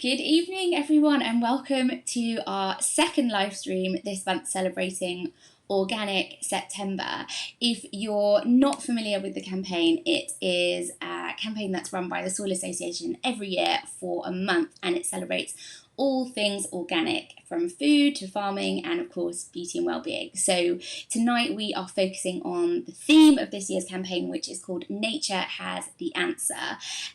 Good evening, everyone, and welcome to our second live stream this month celebrating Organic September. If you're not familiar with the campaign, it is a campaign that's run by the Soil Association every year for a month, and it celebrates all things organic, from food to farming and of course beauty and well-being. So tonight we are focusing on the theme of this year's campaign, which is called Nature Has the Answer.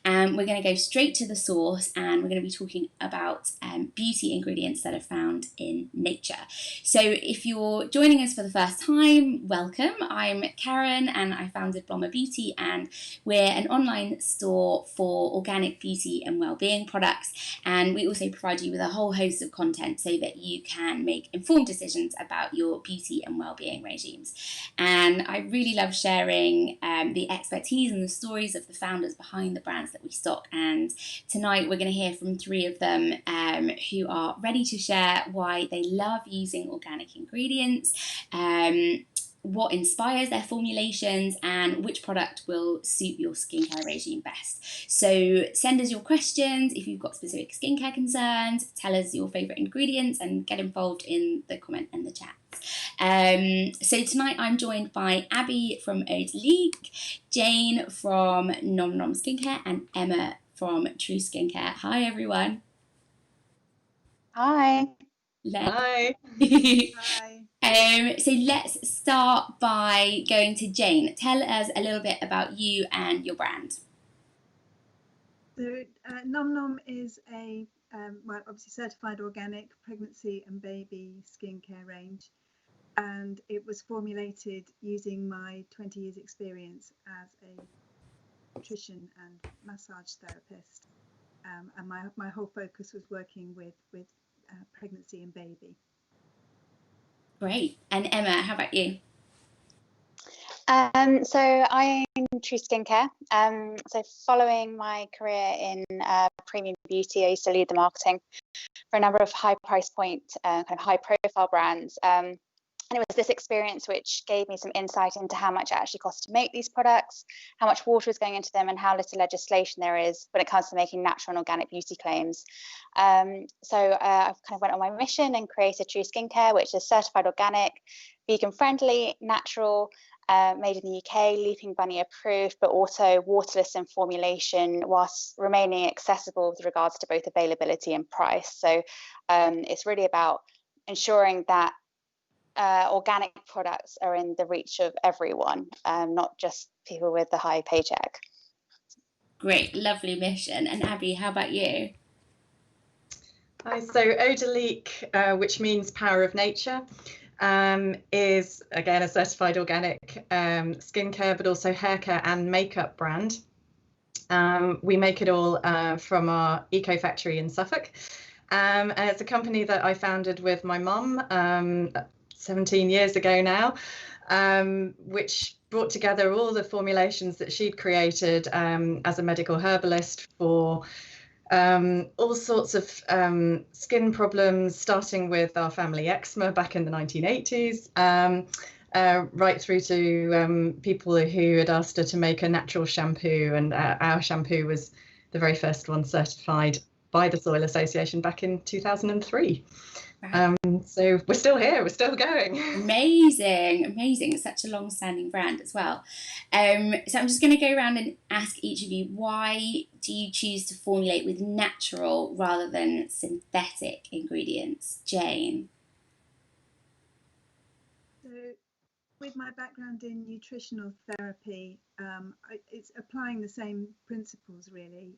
We're going to go straight to the source, and we're going to be talking about beauty ingredients that are found in nature. So if you're joining us for the first time, welcome. I'm Karen and I founded Blomma Beauty, and we're an online store for organic beauty and well-being products, and we also provide you with a whole host of content so that you can make informed decisions about your beauty and well-being regimes. And I really love sharing the expertise and the stories of the founders behind the brands that we stock, and tonight we're going to hear from three of them who are ready to share why they love using organic ingredients, what inspires their formulations, and which product will suit your skincare regime best. So send us your questions if you've got specific skincare concerns, tell us your favourite ingredients, and get involved in the comment and the chat. So tonight I'm joined by Abby from Eau de Leek, Jane from Nom Nom Skincare, and Emma from True Skincare. Hi everyone. Hi. Hi. Hi. So let's start by going to Jane. Tell us a little bit about you and your brand. So Nom Nom is a obviously certified organic pregnancy and baby skincare range, and it was formulated using my 20 years experience as a nutrition and massage therapist, and my whole focus was working with pregnancy and baby. Great. And Emma, how about you? So I'm True Skincare. So following my career in premium beauty, I used to lead the marketing for a number of high price point, kind of high profile brands. And it was this experience which gave me some insight into how much it actually costs to make these products, how much water is going into them, and how little legislation there is when it comes to making natural and organic beauty claims. So I've kind of went on my mission and created True Skincare, which is certified organic, vegan friendly, natural, made in the UK, Leaping Bunny approved, but also waterless in formulation, whilst remaining accessible with regards to both availability and price. So it's really about ensuring that organic products are in the reach of everyone, not just people with the high paycheck. Great, lovely mission. And Abby, how about you? Hi, so Eau de Leek, which means power of nature, is again a certified organic skincare, but also hair care and makeup brand. We make it all from our eco factory in Suffolk, and it's a company that I founded with my mum 17 years ago now, which brought together all the formulations that she'd created as a medical herbalist for all sorts of skin problems, starting with our family eczema back in the 1980s, right through to people who had asked her to make a natural shampoo, and our shampoo was the very first one certified by the Soil Association back in 2003. Wow. So we're still here, we're still going. Amazing, amazing. It's such a long-standing brand as well. So I'm just going to go around and ask each of you, why do you choose to formulate with natural rather than synthetic ingredients? Jane? So with my background in nutritional therapy, it's applying the same principles really.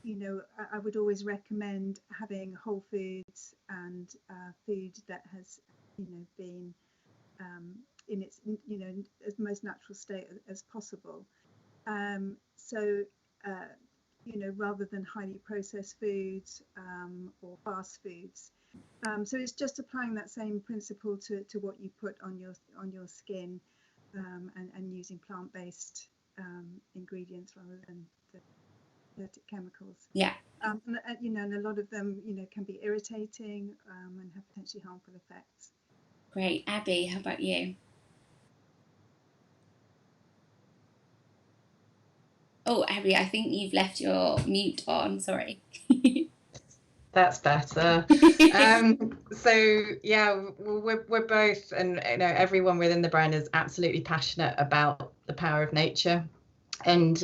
You know, I would always recommend having whole foods and food that has, you know, been in its, you know, as most natural state as possible. You know, rather than highly processed foods or fast foods. So it's just applying that same principle to what you put on your skin, and using plant-based ingredients rather than the synthetic chemicals. Yeah. You know, and a lot of them, you know, can be irritating and have potentially harmful effects. Great. Abby, how about you? Oh, Abby, I think you've left your mute on. Sorry. That's better. So yeah, we're both, and everyone within the brand is absolutely passionate about the power of nature and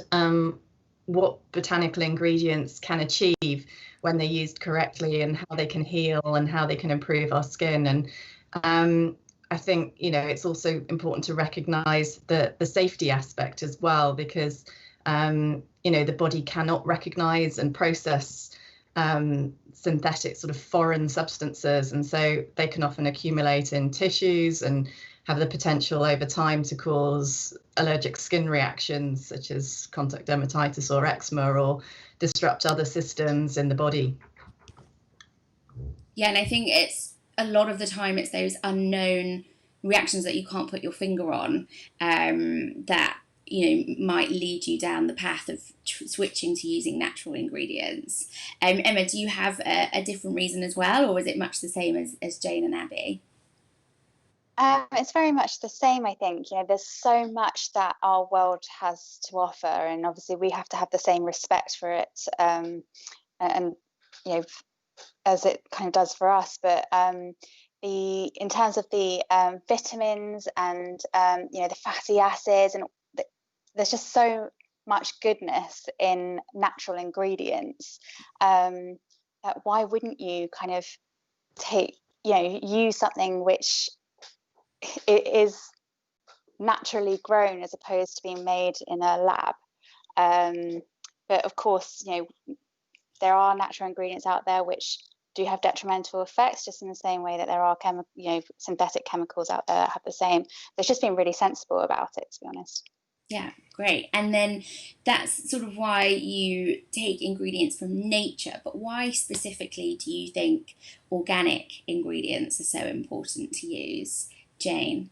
what botanical ingredients can achieve when they're used correctly, and how they can heal and how they can improve our skin. And I think it's also important to recognize the safety aspect as well, because the body cannot recognize and process synthetic sort of foreign substances, and so they can often accumulate in tissues and have the potential over time to cause allergic skin reactions such as contact dermatitis or eczema, or disrupt other systems in the body. Yeah, and I think it's a lot of the time it's those unknown reactions that you can't put your finger on that might lead you down the path of switching to using natural ingredients. Emma, do you have a different reason as well, or is it much the same as Jane and Abby? It's very much the same, I think. There's so much that our world has to offer, and obviously we have to have the same respect for it, and as it kind of does for us. But in terms of the vitamins and the fatty acids, and there's just so much goodness in natural ingredients, that why wouldn't you kind of use something which it is naturally grown as opposed to being made in a lab. But of course, there are natural ingredients out there which do have detrimental effects, just in the same way that there are synthetic chemicals out there that have the same. There's just been really sensible about it, to be honest. Yeah, great. And then that's sort of why you take ingredients from nature, but why specifically do you think organic ingredients are so important to use, Jane?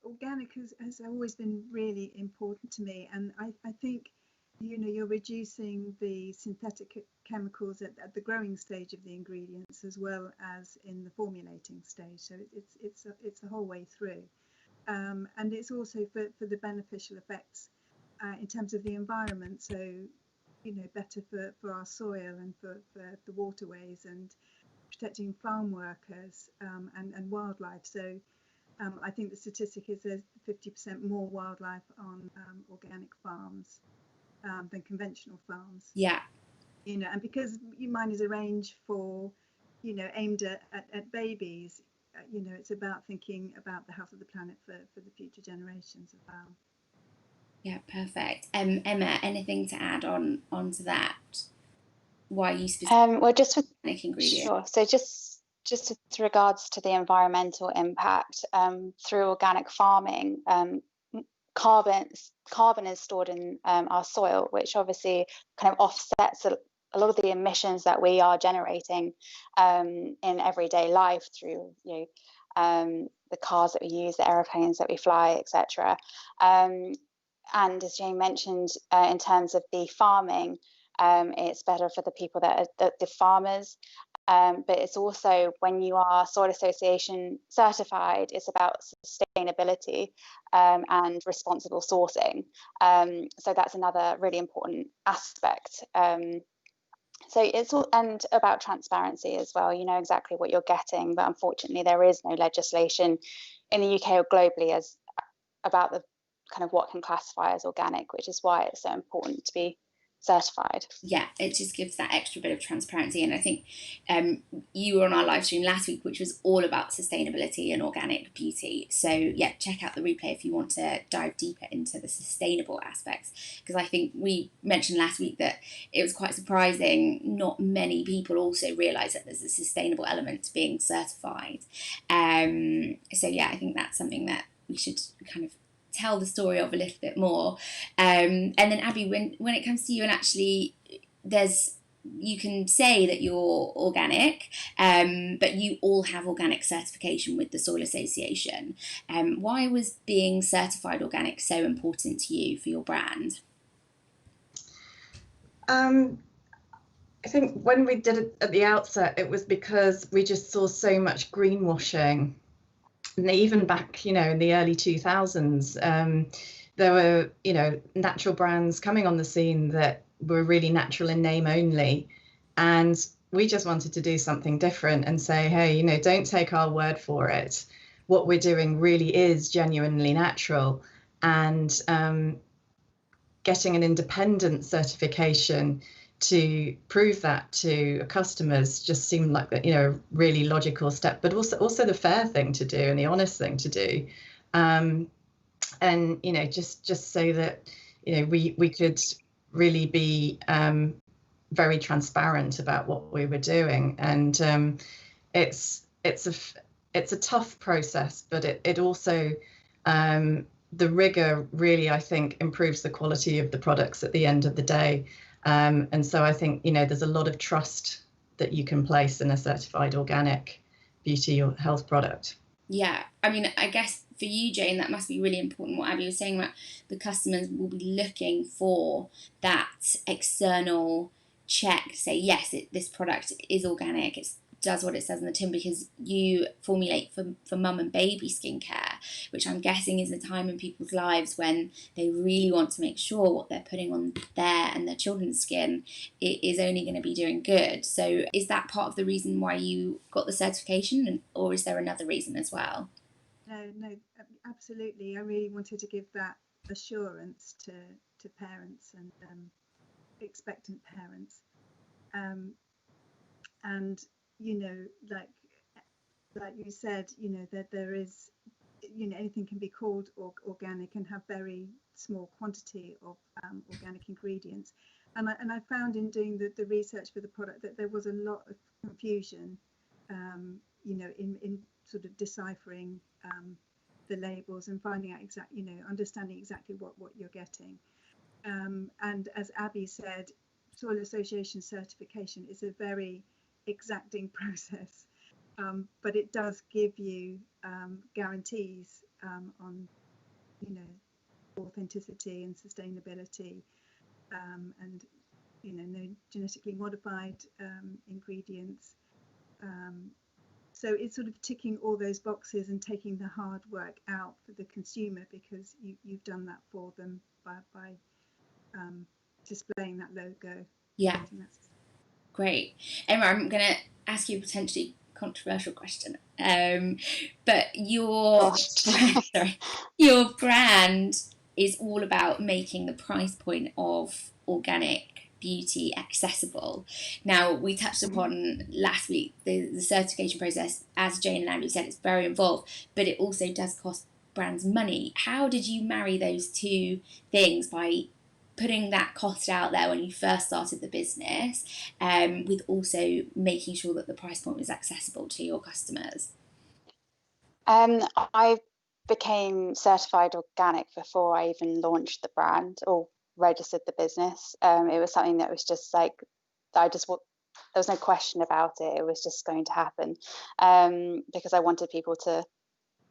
Organic has always been really important to me, and I think you're reducing the synthetic chemicals at the growing stage of the ingredients, as well as in the formulating stage. So it's the whole way through, and it's also for the beneficial effects in terms of the environment. So better for our soil and for the waterways, and protecting farm workers and wildlife. So I think the statistic is there's 50% more wildlife on organic farms than conventional farms. Yeah. And because mine is a range for, aimed at babies, it's about thinking about the health of the planet for the future generations as well. Yeah, perfect. Emma, anything to add on to that? Why you specifically well, just with organic ingredients? Sure. So just with regards to the environmental impact, through organic farming, carbon is stored in our soil, which obviously kind of offsets a lot of the emissions that we are generating in everyday life through the cars that we use, the aeroplanes that we fly, etc. And as Jane mentioned, in terms of the farming, it's better for the people that are the farmers. But it's also, when you are Soil Association certified, it's about sustainability and responsible sourcing. So that's another really important aspect. So it's all, and about transparency as well. You know exactly what you're getting, but unfortunately there is no legislation in the UK or globally as about the kind of what can classify as organic, which is why it's so important to be certified. Yeah, it just gives that extra bit of transparency. And I think you were on our live stream last week, which was all about sustainability and organic beauty. So yeah, check out the replay if you want to dive deeper into the sustainable aspects, because I think we mentioned last week that it was quite surprising not many people also realise that there's a sustainable element to being certified. So yeah, I think that's something that we should kind of tell the story of a little bit more. And then Abby, when it comes to you, and actually you can say that you're organic, but you all have organic certification with the Soil Association. Why was being certified organic so important to you for your brand? I think when we did it at the outset, it was because we just saw so much greenwashing And even back, in the early 2000s, there were, natural brands coming on the scene that were really natural in name only. And we just wanted to do something different and say, hey, don't take our word for it. What we're doing really is genuinely natural. And getting an independent certification to prove that to customers just seemed like a really logical step, but also the fair thing to do and the honest thing to do. And just so that we could really be very transparent about what we were doing. And it's a tough process, but it also the rigor really, I think, improves the quality of the products at the end of the day. And so I think, there's a lot of trust that you can place in a certified organic beauty or health product. Yeah, I mean, I guess for you, Jane, that must be really important. What Abby was saying about the customers will be looking for that external check to say, yes, this product is organic, it does what it says on the tin, because you formulate for mum and baby skincare, which I'm guessing is a time in people's lives when they really want to make sure what they're putting on their and their children's skin is only going to be doing good. So is that part of the reason why you got the certification, or is there another reason as well? No, absolutely. I really wanted to give that assurance to parents and expectant parents. And like you said, that there is, anything can be called organic and have very small quantity of organic ingredients. And I found in doing the research for the product that there was a lot of confusion, in sort of deciphering the labels and finding out understanding exactly what you're getting. And as Abby said, Soil Association certification is a very exacting process, but it does give you guarantees on authenticity and sustainability, and no genetically modified ingredients. So it's sort of ticking all those boxes and taking the hard work out for the consumer, because you've done that for them by displaying that logo. Yeah, great. Emma, I'm going to ask you a potentially controversial question, but your brand is all about making the price point of organic beauty accessible. Now, we touched upon last week the certification process. As Jane and Abby said, it's very involved, but it also does cost brands money. How did you marry those two things by putting that cost out there when you first started the business, with also making sure that the price point was accessible to your customers? I became certified organic before I even launched the brand or registered the business. It was something that was just like, there was no question about it. It was just going to happen, because I wanted people to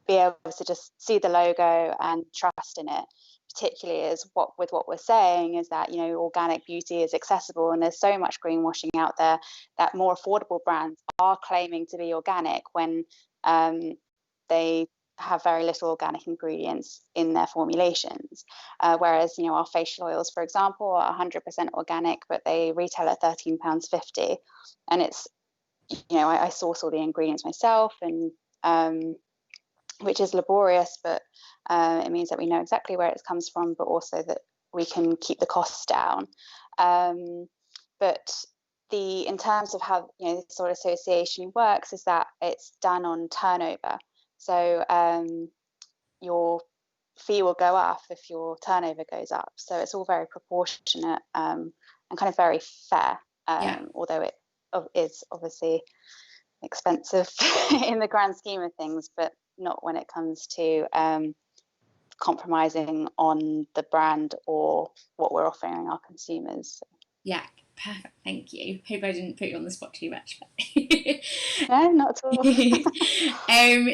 be able to just see the logo and trust in it, particularly as what we're saying is that organic beauty is accessible, and there's so much greenwashing out there that more affordable brands are claiming to be organic when they have very little organic ingredients in their formulations, whereas our facial oils, for example, are 100% organic, but they retail at £13.50, and it's I source all the ingredients myself, and which is laborious, but it means that we know exactly where it comes from, but also that we can keep the costs down. But in terms of how the Soil Association works is that it's done on turnover. So your fee will go up if your turnover goes up. So it's all very proportionate, and kind of very fair, although it is obviously expensive in the grand scheme of things, but not when it comes to compromising on the brand or what we're offering our consumers. Yeah, perfect. Thank you. Hope I didn't put you on the spot too much. No, not at all.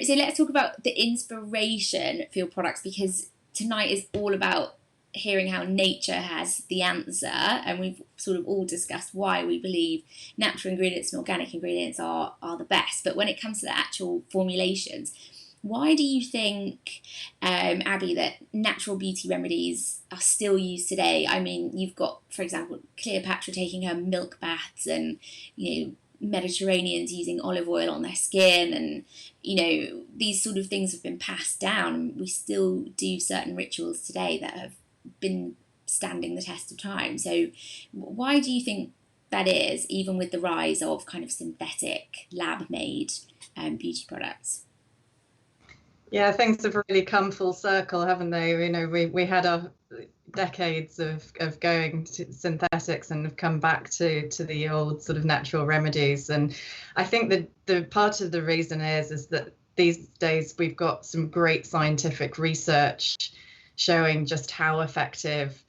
So let's talk about the inspiration for your products, because tonight is all about hearing how nature has the answer, and we've sort of all discussed why we believe natural ingredients and organic ingredients are the best. But when it comes to the actual formulations, why do you think, Abby, that natural beauty remedies are still used today? I mean, you've got, for example, Cleopatra taking her milk baths, and, you know, Mediterraneans using olive oil on their skin, and, you know, these sort of things have been passed down, and we still do certain rituals today that have been standing the test of time. So why do you think that is, even with the rise of kind of synthetic lab-made beauty products? Yeah, things have really come full circle, haven't they? You know, we had our decades of going to synthetics and have come back to the old sort of natural remedies. And I think that the part of the reason is that these days we've got some great scientific research showing just how effective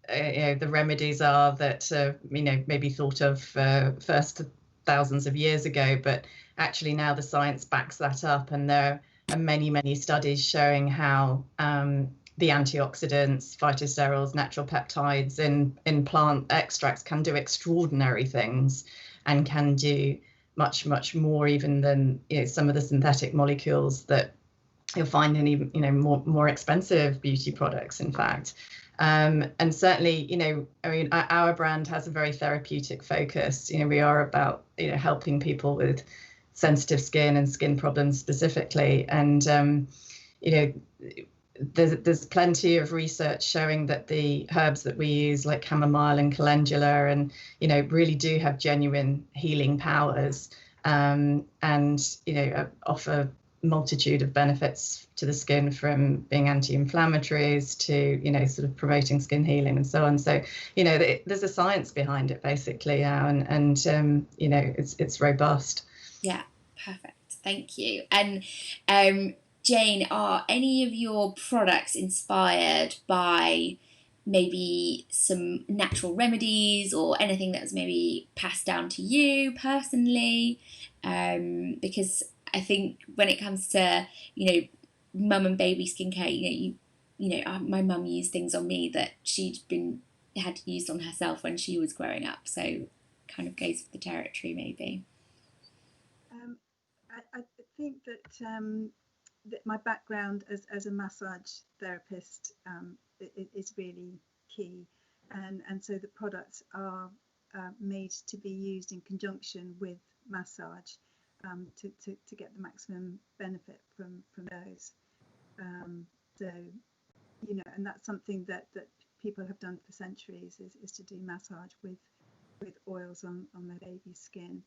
you know, the remedies are that you know, maybe thought of first thousands of years ago, but actually now the science backs that up, and there are many studies showing how the antioxidants, phytosterols, natural peptides in plant extracts can do extraordinary things, and can do much more even than, you know, some of the synthetic molecules that you'll find in even, you know, more expensive beauty products, in fact. And certainly, you know, I mean, our brand has a very therapeutic focus. You know, we are about, you know, helping people with sensitive skin and skin problems specifically. And, you know, there's plenty of research showing that the herbs that we use, like chamomile and calendula, and, you know, really do have genuine healing powers, and, you know, offer multitude of benefits to the skin, from being anti-inflammatories to, you know, sort of promoting skin healing and so on. So, you know, there's a science behind it basically now, and you know, it's robust. Yeah, perfect. Thank you. And Jane, are any of your products inspired by maybe some natural remedies or anything that's maybe passed down to you personally? Because I think when it comes to, you know, mum and baby skincare, my mum used things on me that had used on herself when she was growing up. So kind of goes with the territory, maybe. I think that my background as a massage therapist is really key, and so the products are made to be used in conjunction with massage to get the maximum benefit from those. So, you know, and that's something that people have done for centuries, is to do massage with oils on their baby's skin.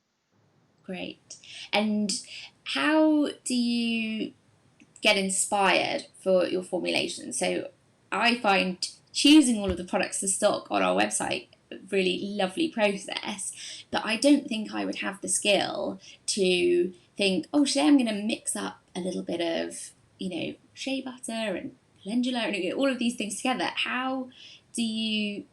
Great. And how do you get inspired for your formulation? So I find choosing all of the products to stock on our website a really lovely process, but I don't think I would have the skill to think, oh, today I'm going to mix up a little bit of, you know, shea butter and calendula and all of these things together. How do you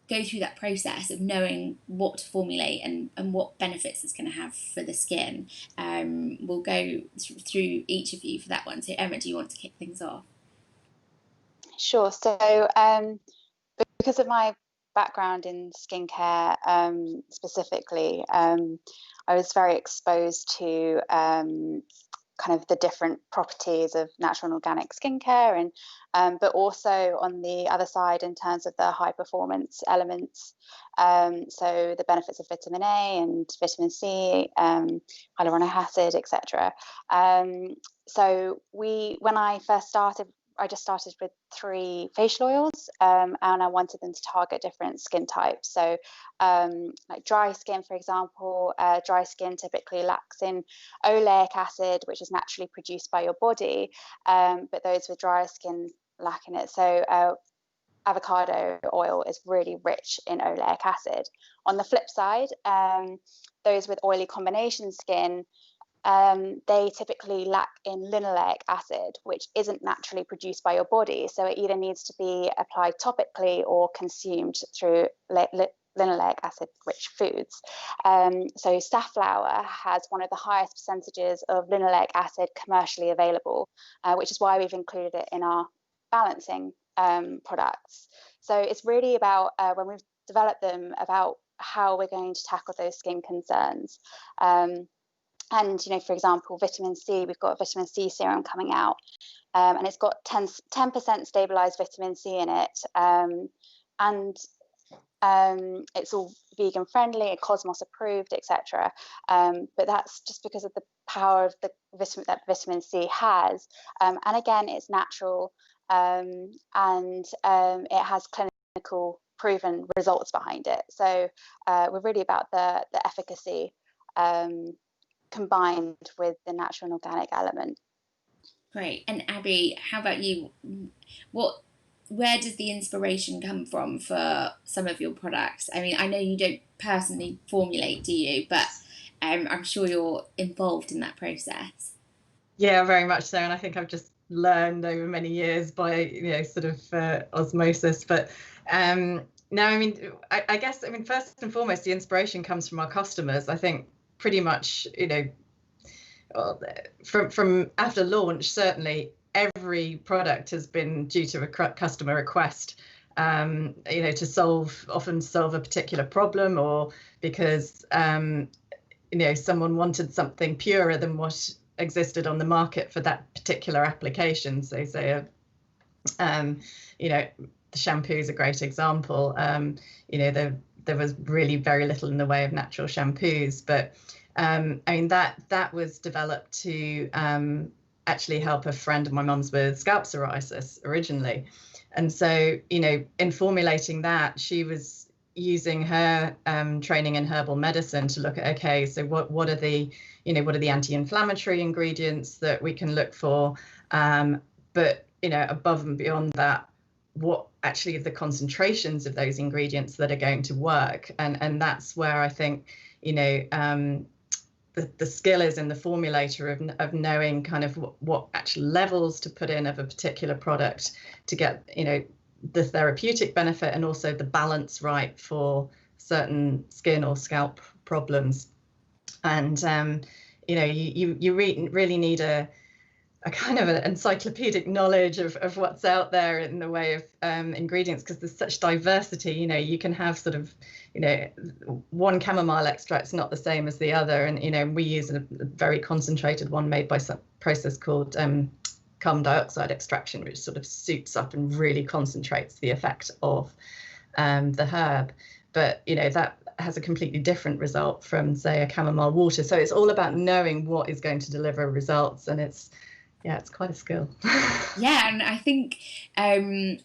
go through that process of knowing what to formulate and what benefits it's going to have for the skin? We'll go through each of you for that one. So Emma, do you want to kick things off? Sure. So because of my background in skincare specifically, I was very exposed to kind of the different properties of natural and organic skincare, and but also on the other side in terms of the high performance elements, so the benefits of vitamin A and vitamin C, hyaluronic acid, etc. So when I first started, I just started with 3 facial oils, and I wanted them to target different skin types. So like dry skin, for example, dry skin typically lacks in oleic acid, which is naturally produced by your body, but those with drier skin lack in it. So avocado oil is really rich in oleic acid. On the flip side, those with oily combination skin, they typically lack in linoleic acid, which isn't naturally produced by your body. So it either needs to be applied topically or consumed through linoleic acid rich foods. So safflower has one of the highest percentages of linoleic acid commercially available, which is why we've included it in our balancing products. So it's really about, when we've developed them, about how we're going to tackle those skin concerns. And, for example, vitamin C, we've got a vitamin C serum coming out, and it's got 10% stabilized vitamin C in it. And it's all vegan friendly, Cosmos approved, etc. But that's just because of the power of the vitamin that vitamin C has. And again, it's natural, and it has clinical proven results behind it. So we're really about the efficacy combined with the natural and organic element. Great. And Abby, how about you? Where does the inspiration come from for some of your products? I mean, I know you don't personally formulate, do you? But I'm sure you're involved in that process. Yeah, very much so. And I think I've just learned over many years by, sort of osmosis. But no, I mean, I guess, first and foremost, the inspiration comes from our customers. I think pretty much, well, from after launch, certainly every product has been due to a customer request, to often solve a particular problem, or because, someone wanted something purer than what existed on the market for that particular application. So say, the shampoo is a great example. There was really very little in the way of natural shampoos, but that was developed to actually help a friend of my mum's with scalp psoriasis originally. And so, in formulating that, she was using her training in herbal medicine to look at, okay, so what are the anti-inflammatory ingredients that we can look for, but above and beyond that, what actually are the concentrations of those ingredients that are going to work. And that's where I think the skill is in the formulator of knowing kind of what actual levels to put in of a particular product to get the therapeutic benefit and also the balance right for certain skin or scalp problems. And you really need a kind of an encyclopedic knowledge of what's out there in the way of ingredients, because there's such diversity. You can have sort of one chamomile extract's not the same as the other, and we use a very concentrated one made by some process called carbon dioxide extraction, which sort of soups up and really concentrates the effect of the herb. But that has a completely different result from, say, a chamomile water. So it's all about knowing what is going to deliver results, and it's quite a skill. Yeah, and I think and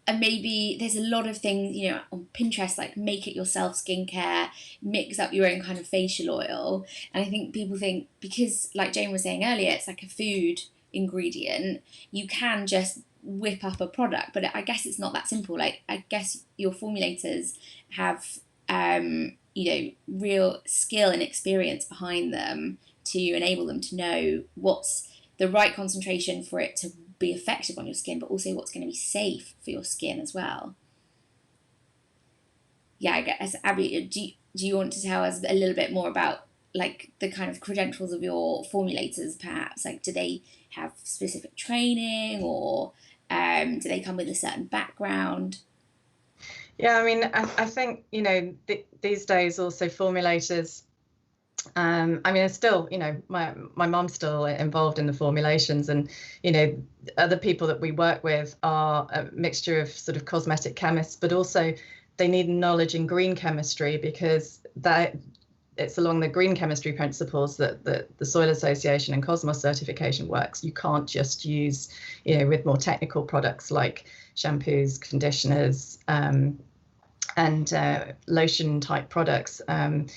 maybe there's a lot of things, on Pinterest, like make it yourself skincare, mix up your own kind of facial oil. And I think people think, because like Jane was saying earlier, it's like a food ingredient, you can just whip up a product, but I guess it's not that simple. Like, I guess your formulators have real skill and experience behind them to enable them to know what's the right concentration for it to be effective on your skin, but also what's going to be safe for your skin as well. Yeah, I guess, Abby, do you want to tell us a little bit more about like the kind of credentials of your formulators, perhaps? Like, do they have specific training, or do they come with a certain background? Yeah, I think these days also formulators, it's still, my mom's still involved in the formulations, and other people that we work with are a mixture of sort of cosmetic chemists, but also they need knowledge in green chemistry, because it's along the green chemistry principles that the Soil Association and Cosmos certification works. You can't just use, with more technical products like shampoos, conditioners, and lotion type products, and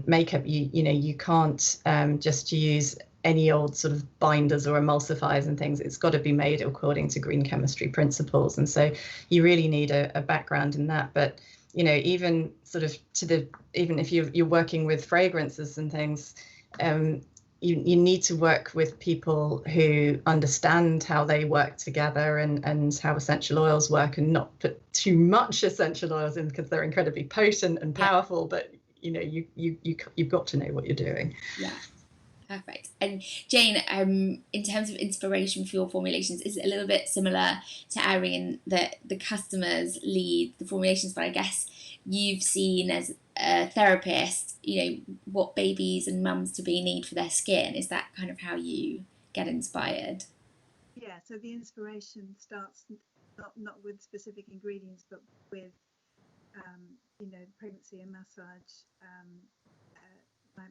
makeup, you can't just use any old sort of binders or emulsifiers and things. It's got to be made according to green chemistry principles, and so you really need a background in that. But even sort of even if you're working with fragrances and things, you need to work with people who understand how they work together and how essential oils work, and not put too much essential oils in, because they're incredibly potent and powerful. But you've got to know what you're doing. Yeah. Perfect. And Jane, in terms of inspiration for your formulations, is it a little bit similar to Irene that the customers lead the formulations, but I guess you've seen as a therapist, you know, what babies and mums to be need for their skin? Is that kind of how you get inspired? Yeah, so the inspiration starts not with specific ingredients, but with you know, pregnancy and massage.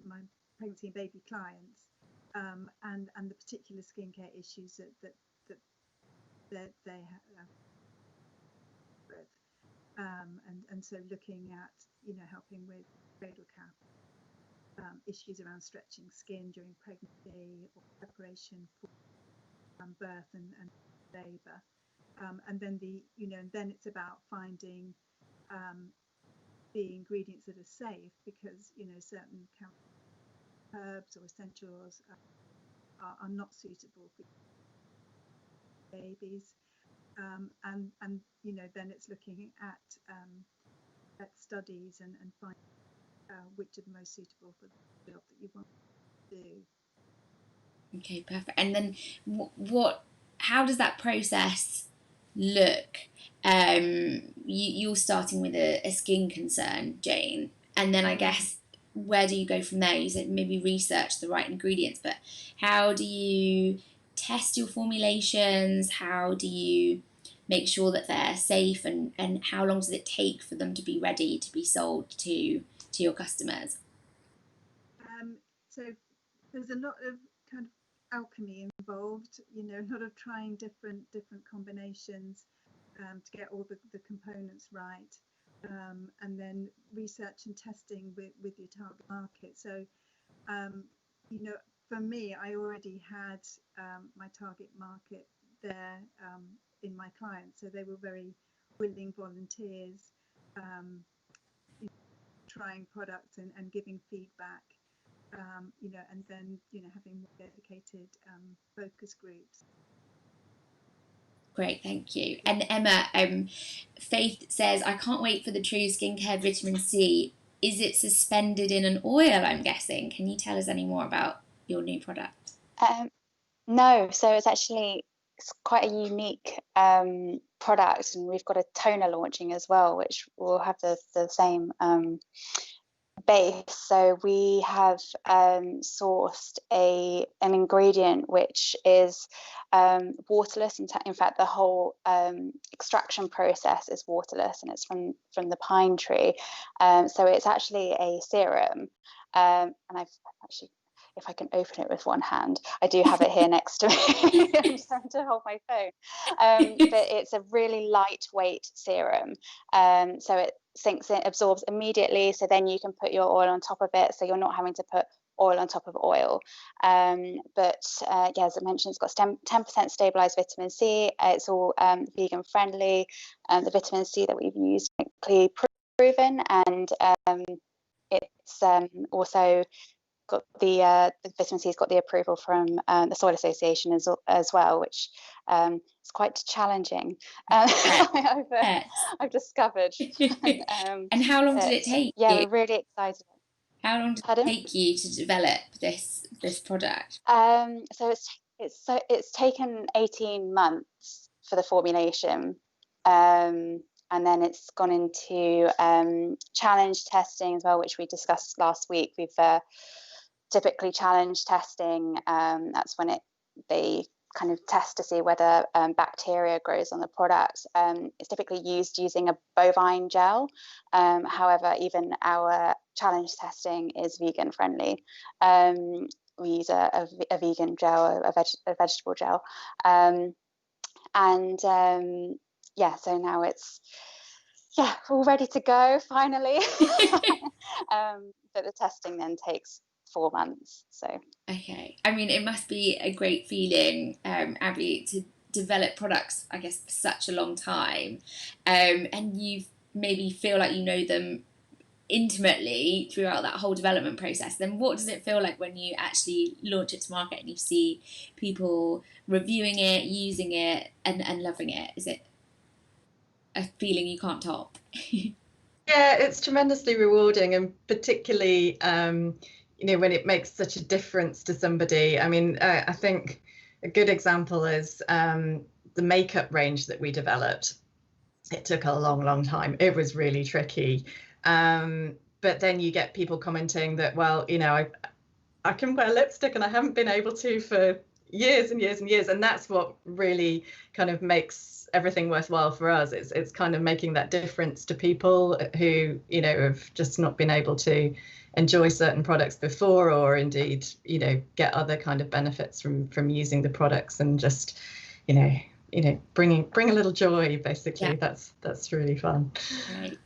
My pregnancy and baby clients, and the particular skincare issues that they have with, and so looking at, you know, helping with cradle cap issues around stretching skin during pregnancy or preparation for birth and labour, and then then it's about finding the ingredients that are safe, because, you know, certain herbs or essentials are not suitable for babies, and you know, then it's looking at studies and finding which are the most suitable for the job that you want to do. Okay, perfect. And then how does that process look? You're starting with a skin concern, Jane, and then I guess where do you go from there? You said maybe research the right ingredients, but how do you test your formulations? How do you make sure that they're safe, and how long does it take for them to be ready to be sold to your customers? So there's a lot of kind of alchemy involved, you know, a lot of trying different combinations to get all the components right, and then research and testing with your target market. So you know, for me, I already had my target market there in my clients, so they were very willing volunteers, you know, trying products and giving feedback, you know, and then, you know, having more dedicated focus groups. Great, thank you. And Emma, Faith says, I can't wait for the True Skincare Vitamin C. Is it suspended in an oil, I'm guessing? Can you tell us any more about your new product? No, so it's quite a unique product, and we've got a toner launching as well, which will have the same base. So we have sourced an ingredient which is waterless. In fact, the whole extraction process is waterless, and it's from the pine tree. So it's actually a serum, and I've actually, if I can open it with one hand, I do have it here next to me. I'm just having to hold my phone. But it's a really lightweight serum, so it sinks in, absorbs immediately, so then you can put your oil on top of it, so you're not having to put oil on top of oil. But yeah, as I mentioned, it's got 10% stabilized vitamin C. It's all vegan friendly. The vitamin C that we've used is clinically proven, and it's also got the vitamin C has got the approval from the Soil Association as well, which is quite challenging. I've discovered. And how long did it take? Yeah, we're really excited. How long did it take you to develop this product? So it's taken 18 months for the formulation. And then it's gone into challenge testing as well, which we discussed last week. We've typically challenge testing, that's when they kind of test to see whether bacteria grows on the product. It's typically used using a bovine gel. However, even our challenge testing is vegan friendly. We use a vegan gel, a vegetable gel. Yeah, so now it's all ready to go finally. But the testing then takes 4 months. So okay, I mean, it must be a great feeling, Abby, to develop products, I guess, for such a long time, and you maybe feel like you know them intimately throughout that whole development process. Then what does it feel like when you actually launch it to market and you see people reviewing it, using it, and loving it? Is it a feeling you can't top? Yeah, it's tremendously rewarding, and particularly you know, when it makes such a difference to somebody. I mean, I think a good example is the makeup range that we developed. It took a long time. It was really tricky. But then you get people commenting that, well, you know, I can wear lipstick and I haven't been able to for years and years and years. And that's what really kind of makes everything worthwhile for us. It's kind of making that difference to people who, you know, have just not been able to enjoy certain products before, or indeed, you know, get other kind of benefits from using the products, and just, you know, bring a little joy, basically. Yeah. That's really fun. Right.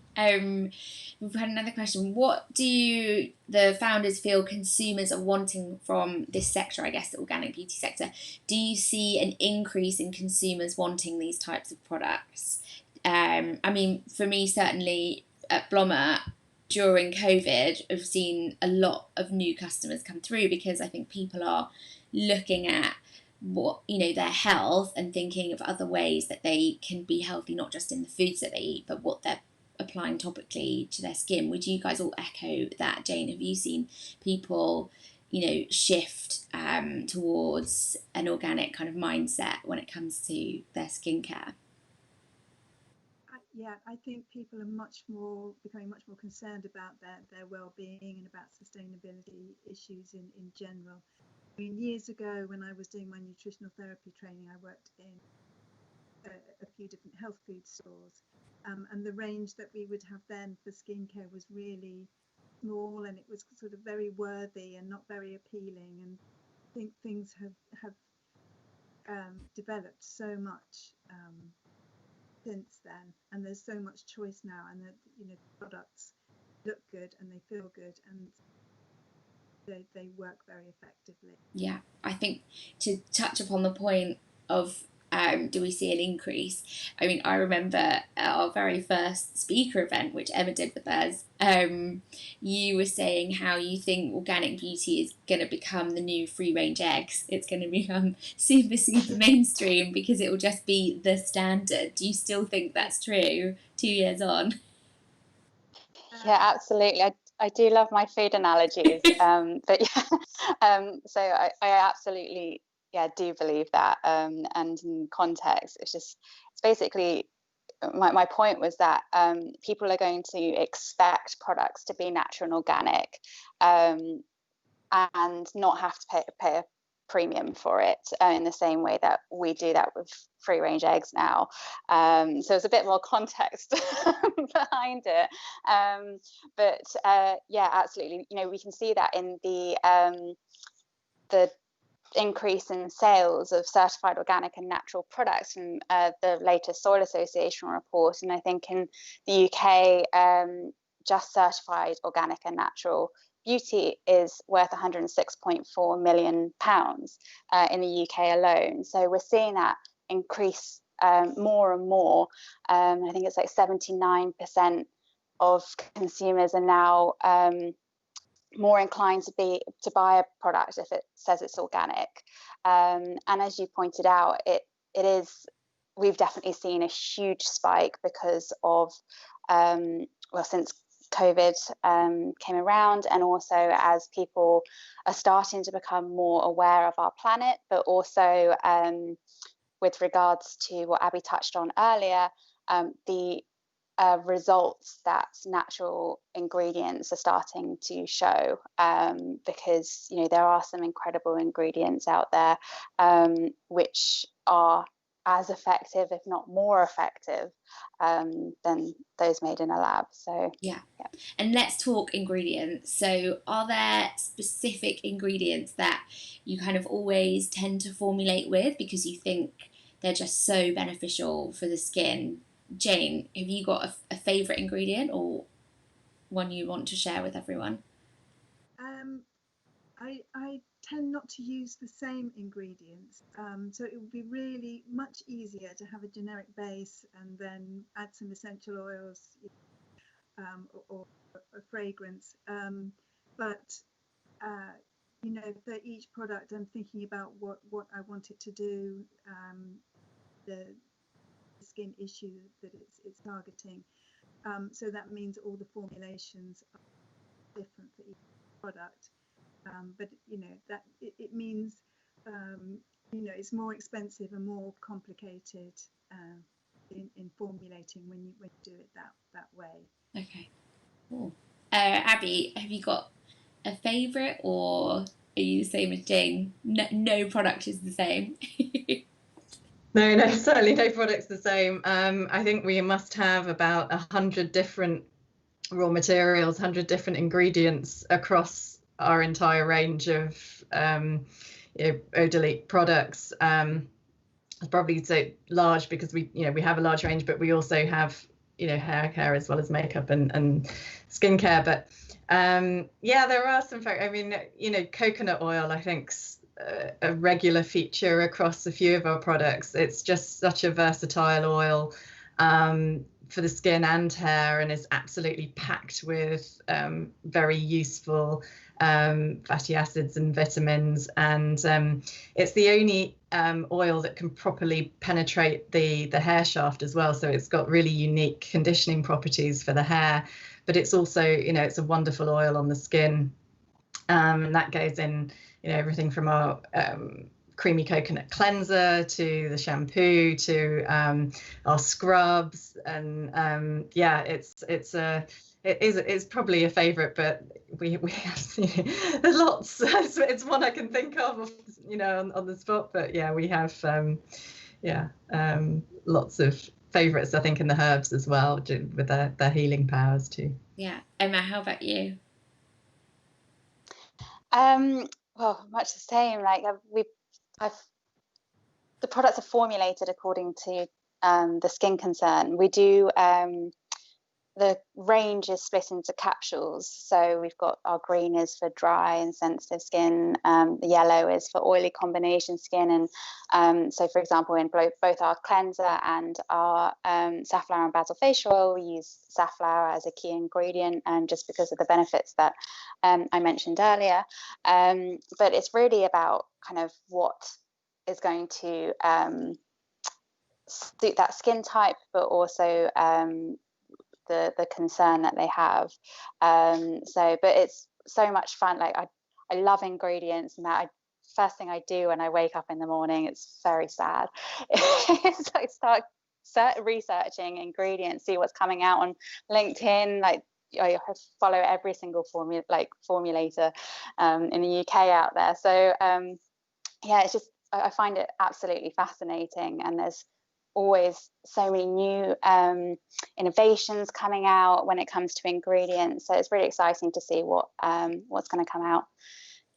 We've had another question. What do the founders feel consumers are wanting from this sector, I guess, the organic beauty sector? Do you see an increase in consumers wanting these types of products? I mean, for me, certainly at Blomma, during COVID, I've seen a lot of new customers come through, because I think people are looking at what, you know, their health, and thinking of other ways that they can be healthy, not just in the foods that they eat, but what they're applying topically to their skin. Would you guys all echo that? Jane, have you seen people, you know, shift towards an organic kind of mindset when it comes to their skincare? Yeah, I think people are becoming much more concerned about their well-being and about sustainability issues in general. I mean, years ago, when I was doing my nutritional therapy training, I worked in a few different health food stores, and the range that we would have then for skincare was really small, and it was sort of very worthy and not very appealing. And I think things have developed so much since then, and there's so much choice now, and that, you know, products look good and they feel good, and they work very effectively. Yeah, I think to touch upon the point of do we see an increase? I mean, I remember at our very first speaker event, which Emma did with us, you were saying how you think organic beauty is going to become the new free-range eggs. It's going to become super mainstream, because it will just be the standard. Do you still think that's true 2 years on? Yeah, absolutely. I do love my food analogies, but yeah, so I absolutely, yeah, do believe that. And in context, it's basically, my point was that people are going to expect products to be natural and organic, and not have to pay a premium for it in the same way that we do that with free range eggs now. So there's a bit more context behind it. But yeah, absolutely. You know, we can see that in the increase in sales of certified organic and natural products from the latest Soil Association report. And I think in the UK, just certified organic and natural beauty is worth £106.4 million in the UK alone. So we're seeing that increase more and more. I think it's like 79% of consumers are now more inclined to buy a product if it says it's organic. And as you pointed out, it is. We've definitely seen a huge spike because of since COVID came around, and also as people are starting to become more aware of our planet, but also with regards to what Abby touched on earlier, the results that natural ingredients are starting to show, because, you know, there are some incredible ingredients out there which are as effective, if not more effective, than those made in a lab. So yeah. And let's talk ingredients. So are there specific ingredients that you kind of always tend to formulate with because you think they're just so beneficial for the skin? Jane, have you got a favourite ingredient or one you want to share with everyone? I tend not to use the same ingredients, so it would be really much easier to have a generic base and then add some essential oils, or a fragrance. But you know, for each product, I'm thinking about what I want it to do, the skin issue that it's targeting. So that means all the formulations are different for each product. but you know that it means you know it's more expensive and more complicated in formulating when you do it that way. Okay, cool. Abby, have you got a favourite, or are you the same as Jane? No product is the same. No, certainly no product's the same. I think we must have about 100 different raw materials, 100 different ingredients across our entire range of Eau de Leak products. I'd probably say large because we have a large range, but we also have hair care as well as makeup and skincare. But yeah, there are some. I mean, coconut oil, I think's a regular feature across a few of our products. It's just such a versatile oil for the skin and hair, and is absolutely packed with very useful fatty acids and vitamins, and it's the only oil that can properly penetrate the hair shaft as well. So it's got really unique conditioning properties for the hair, but it's also it's a wonderful oil on the skin, and that goes in everything from our creamy coconut cleanser to the shampoo to our scrubs, and yeah, it's probably a favorite, but we have there's lots. It's one I can think of on the spot, but yeah, we have lots of favorites, I think, in the herbs as well, with their healing powers too. Yeah. Emma, how about you? Well, much the same. Like the products are formulated according to the skin concern. We do the range is split into capsules. So we've got our green is for dry and sensitive skin. The yellow is for oily combination skin. And so, for example, in both our cleanser and our safflower and basil facial oil, we use safflower as a key ingredient, and just because of the benefits that I mentioned earlier. But it's really about kind of what is going to suit that skin type, but also the concern that they have. But it's so much fun. Like I love ingredients, and that first thing I do when I wake up in the morning, it's very sad. It's like start researching ingredients, see what's coming out on LinkedIn. Like I follow every single formulator in the UK out there. So yeah, it's just I find it absolutely fascinating, and there's always so many new innovations coming out when it comes to ingredients. So it's really exciting to see what's going to come out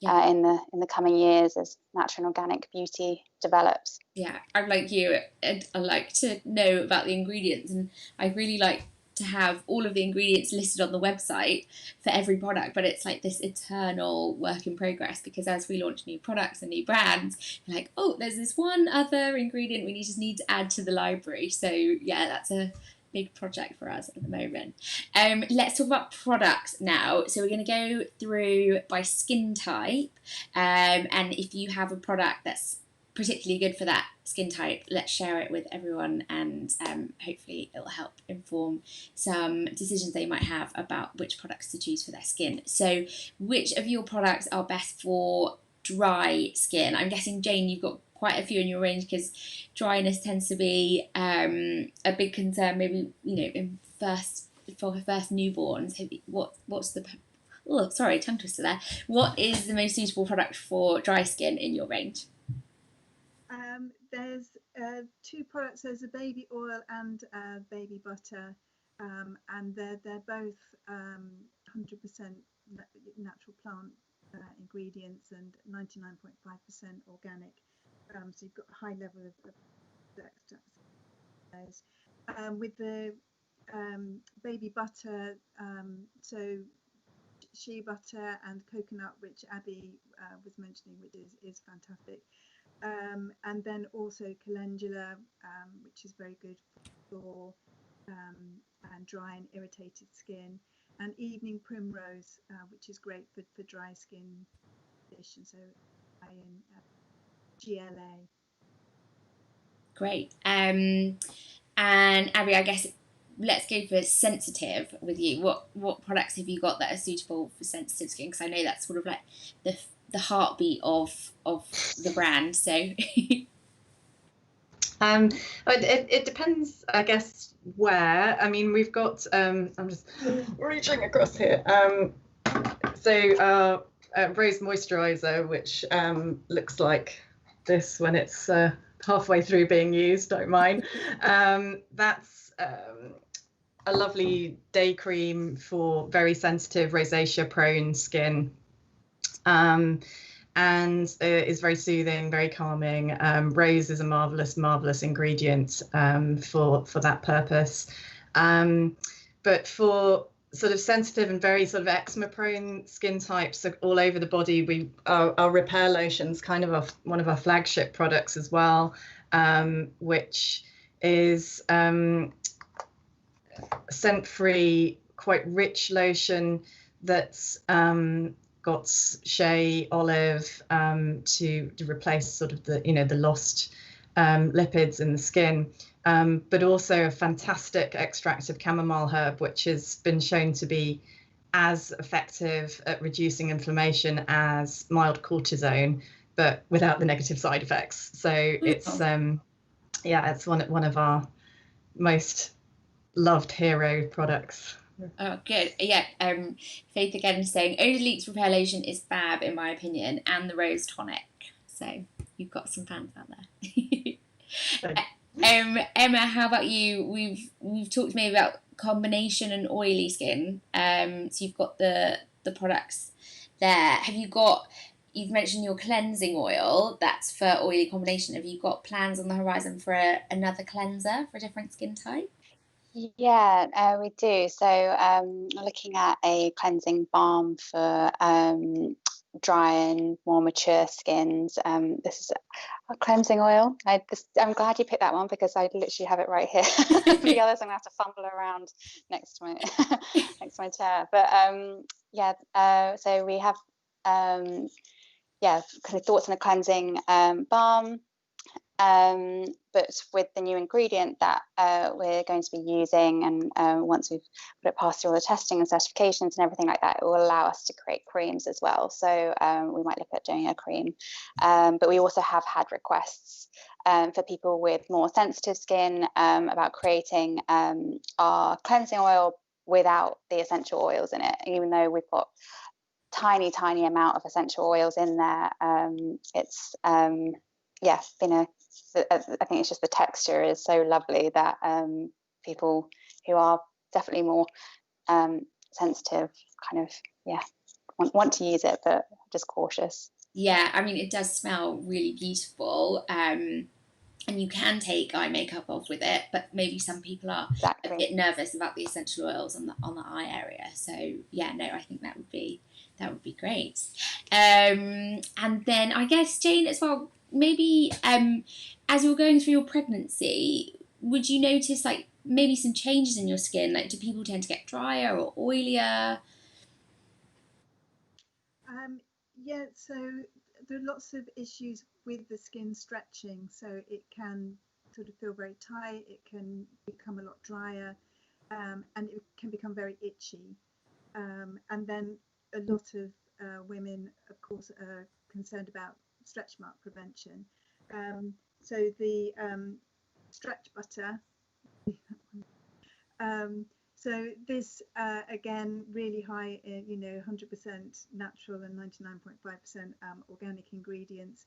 in the coming years as natural and organic beauty develops. Yeah, I'm like you. I like to know about the ingredients, and I really like to have all of the ingredients listed on the website for every product, but it's like this eternal work in progress, because as we launch new products and new brands, you're like, oh, there's this one other ingredient we just need to add to the library. So yeah, that's a big project for us at the moment. Let's talk about products now. So we're going to go through by skin type, and if you have a product that's particularly good for that skin type, let's share it with everyone, and hopefully it'll help inform some decisions they might have about which products to choose for their skin. So which of your products are best for dry skin? I'm guessing, Jane, you've got quite a few in your range, because dryness tends to be a big concern, maybe for first newborns. What's the tongue twister there. What is the most suitable product for dry skin in your range? There's two products. There's a baby oil and baby butter, and they're both 100% natural plant ingredients and 99.5% organic. So you've got a high level of extracts. With the baby butter, so shea butter and coconut, which Abby was mentioning, which is fantastic. And then also calendula, which is very good for and dry and irritated skin, and evening primrose, which is great for dry skin conditions. So in GLA. Great. And Abby, I guess let's go for sensitive with you. What products have you got that are suitable for sensitive skin? Because I know that's sort of like the heartbeat of the brand. So it depends, I guess, where. I mean, we've got I'm just reaching across here. So Rose Moisturizer, which looks like this when it's halfway through being used, don't mind. That's a lovely day cream for very sensitive rosacea prone skin, and is very soothing, very calming. Rose is a marvelous ingredient for that purpose. But for sort of sensitive and very sort of eczema prone skin types all over the body, our repair lotion's kind of one of our flagship products as well, which is scent-free, quite rich lotion that's got shea, olive, to replace sort of the lost lipids in the skin, but also a fantastic extract of chamomile herb, which has been shown to be as effective at reducing inflammation as mild cortisone, but without the negative side effects. So it's it's one of our most loved hero products. Oh, good. Yeah. Faith again is saying Odeleque's repair lotion is fab in my opinion, and the rose tonic. So you've got some fans out there. Emma, how about you? We've talked maybe about combination and oily skin. So you've got the products there. You've mentioned your cleansing oil, that's for oily combination. Have you got plans on the horizon for another cleanser for a different skin type? Yeah, we do. So looking at a cleansing balm for dry and more mature skins. This is a cleansing oil. I'm glad you picked that one because I literally have it right here. For the others, I'm gonna have to fumble around next to my next to my chair. But so we have kind of thoughts on a cleansing balm. But with the new ingredient that we're going to be using, and once we've put it past all the testing and certifications and everything like that, it will allow us to create creams as well. So we might look at doing a cream. But we also have had requests for people with more sensitive skin about creating our cleansing oil without the essential oils in it. Even though we've got tiny amount of essential oils in there, it's I think it's just the texture is so lovely that people who are definitely more sensitive kind of want to use it, but just cautious. Yeah, I mean, it does smell really beautiful, and you can take eye makeup off with it, but maybe some people are a bit nervous about the essential oils on the eye area. So yeah, no, I think that would be great. And then I guess Jane as well, maybe as you're going through your pregnancy, would you notice like maybe some changes in your skin? Like, do people tend to get drier or oilier? Yeah, so there are lots of issues with the skin stretching. So it can sort of feel very tight, it can become a lot drier, and it can become very itchy. And then a lot of women, of course, are concerned about stretch mark prevention. So the stretch butter. So this, again, really high, 100% natural and 99.5% organic ingredients.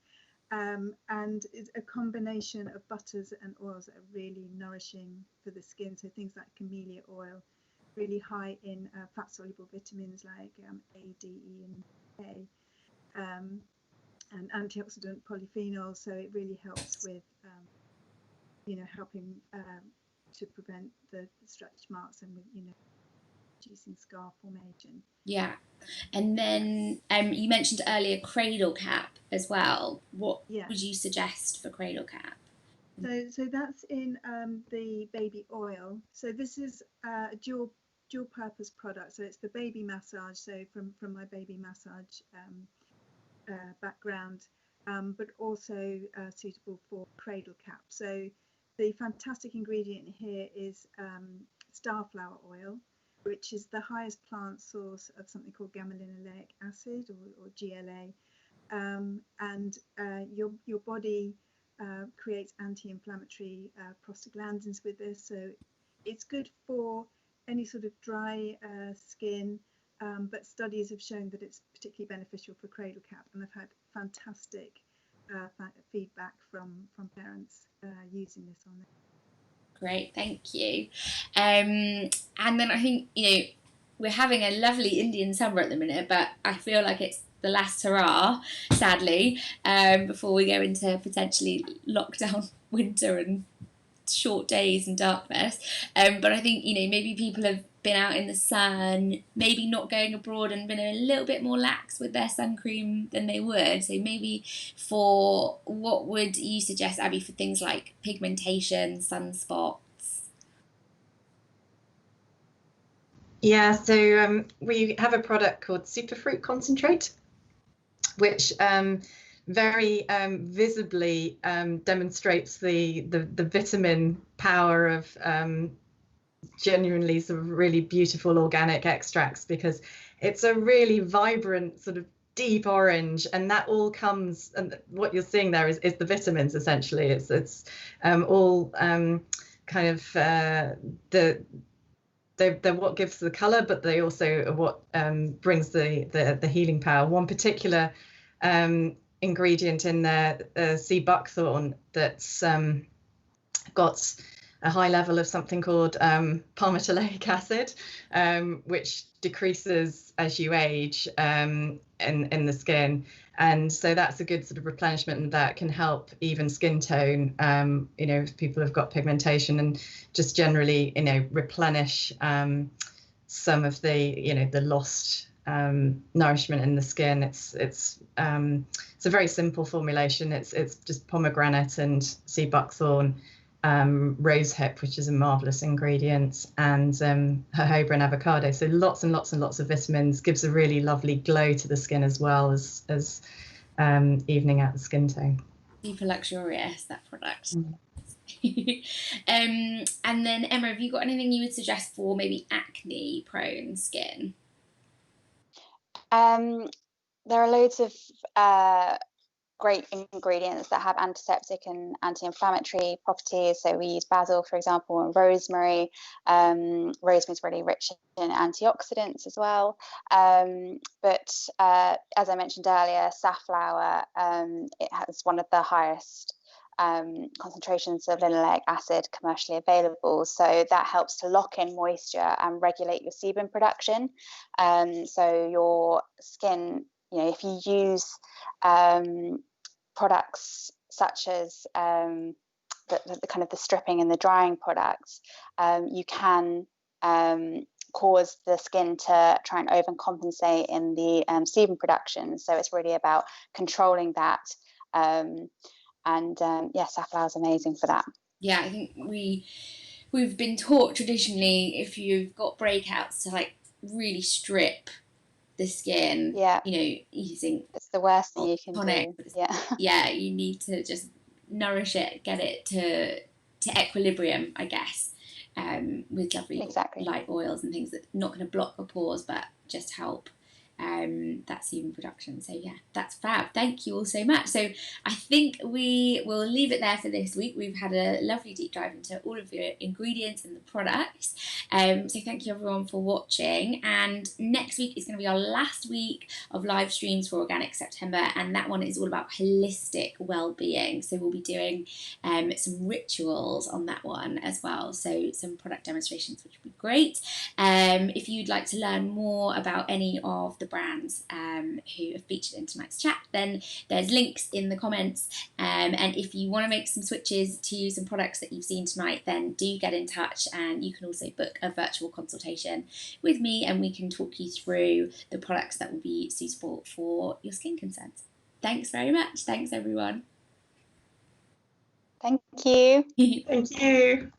And it's a combination of butters and oils that are really nourishing for the skin. So things like camellia oil, really high in fat-soluble vitamins like A, D, E, and K, and antioxidant polyphenols. So it really helps with, helping to prevent the stretch marks and with, reducing scar formation. Yeah. And then you mentioned earlier cradle cap as well. What would you suggest for cradle cap? So that's in the baby oil. So this is a dual purpose product. So it's for baby massage. So from my baby massage background, but also suitable for cradle cap. So the fantastic ingredient here is starflower oil, which is the highest plant source of something called gamma-linolenic acid, or GLA. And your body creates anti-inflammatory prostaglandins with this, so it's good for any sort of dry skin, but studies have shown that it's particularly beneficial for cradle cap, and I've had fantastic feedback from parents using this on them. Great, thank you. And then I think, we're having a lovely Indian summer at the minute, but I feel like it's the last hurrah, sadly, before we go into potentially lockdown winter and short days and darkness. But I think, maybe people have been out in the sun, maybe not going abroad, and been a little bit more lax with their sun cream than they would. So maybe what would you suggest, Abby, for things like pigmentation, sunspots? Yeah, so we have a product called Superfruit Concentrate, which very visibly demonstrates the vitamin power of genuinely sort of really beautiful organic extracts, because it's a really vibrant sort of deep orange, and that all comes, and what you're seeing there is the vitamins essentially. It's all kind of they're what gives the color, but they also are what brings the healing power. One particular ingredient in there, sea buckthorn, that's got a high level of something called palmitoleic acid, which decreases as you age in the skin. And so that's a good sort of replenishment, and that can help even skin tone, if people have got pigmentation, and just generally, replenish some of the lost nourishment in the skin. It's a very simple formulation. It's just pomegranate and sea buckthorn, rosehip, which is a marvelous ingredient, and jojoba and avocado. So lots and lots and lots of vitamins, gives a really lovely glow to the skin, as well as evening out the skin tone. Super luxurious, that product. And then Emma, have you got anything you would suggest for maybe acne prone skin? There are loads of great ingredients that have antiseptic and anti-inflammatory properties. So we use basil, for example, and rosemary. Rosemary is really rich in antioxidants as well. But as I mentioned earlier, safflower, it has one of the highest concentrations of linoleic acid commercially available, so that helps to lock in moisture and regulate your sebum production. So your skin, if you use products such as the kind of the stripping and the drying products, you can cause the skin to try and overcompensate in the sebum production. So it's really about controlling that. Safflower is amazing for that. Yeah, I think we've been taught traditionally, if you've got breakouts, to like really strip the skin. Yeah. Using it's the worst thing you can tonic. do. Yeah. Yeah, you need to just nourish it, get it to equilibrium, I guess, with lovely light oils and things that are not going to block the pores, but just help that sebum production. So yeah, that's fab. Thank you all so much. So I think we will leave it there for this week. We've had a lovely deep dive into all of your ingredients and the products. So thank you everyone for watching. And next week is going to be our last week of live streams for Organic September, and that one is all about holistic well-being. So we'll be doing some rituals on that one as well. So some product demonstrations, which would be great. If you'd like to learn more about any of the brands who have featured in tonight's chat, then there's links in the comments, and if you want to make some switches to some products that you've seen tonight, then do get in touch, and you can also book a virtual consultation with me, and we can talk you through the products that will be suitable for your skin concerns. Thanks very much. Thanks everyone. Thank you. Thank you.